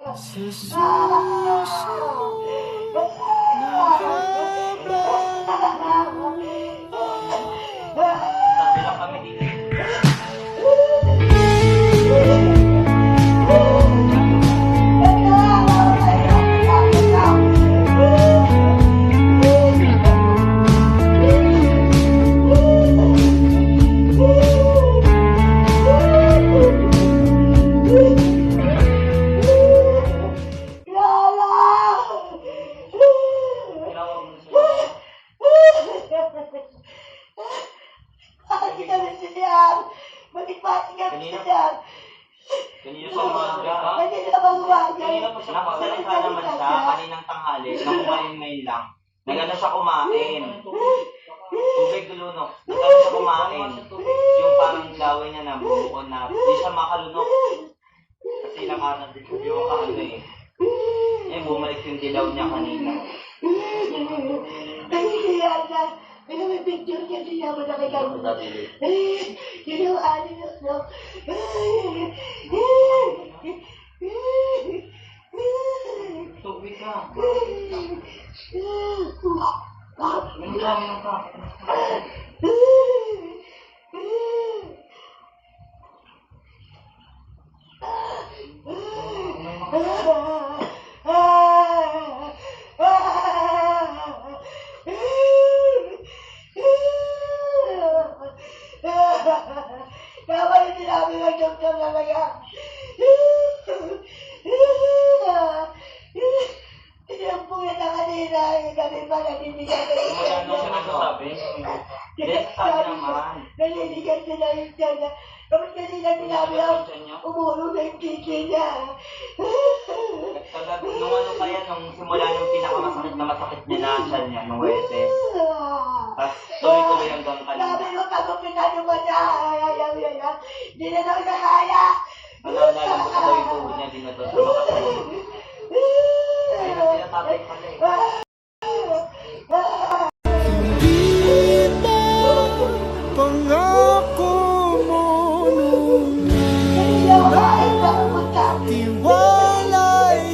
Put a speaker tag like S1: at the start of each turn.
S1: Sa susunod na habang
S2: Tabi lang kami dito. Kanina pa umaga. Kanina pa siya. Nakasalita naman siya. Kaninang tanghali. Nang ngayon lang. Nagano siya kumain. Tubig lulunok. Nagano siya kumain. Yung parang laway niya na buo na. Hindi siya makalunok. Kasi nakanan dito. Yung kakano eh. Eh, bumalik yung dilaw niya kanina.
S3: May picture niya siya mo nakikita. Yun yung ano yun, no?
S2: Tubig ka. Ang dami ng kakit.
S3: Kawalin sinabi ng doktor talaga. Tinampong na kanina. Kami pa naninigan na yung
S2: Wala nung siya nagsasabi. Yes, sabi naman.
S3: naninigan sila yung tiyan niya. Kapag kanina sinabi ang umulong na yung kiki niya.
S2: Nung ano kaya, nung simula nung pinakamasakit na masakit niya na siya niya, nung Westes. Tapos tuloy-tuloy hanggang
S3: Sabi
S2: kanina.
S3: mo, kagupitan mo niya. Hindi na daw siya kaya.
S2: Nalambot na daw yung tuhod niya, di na daw siya makatulog. Ay, nagtinatatay pala eh.
S1: Hindi ba pangako mo nung tiwala'y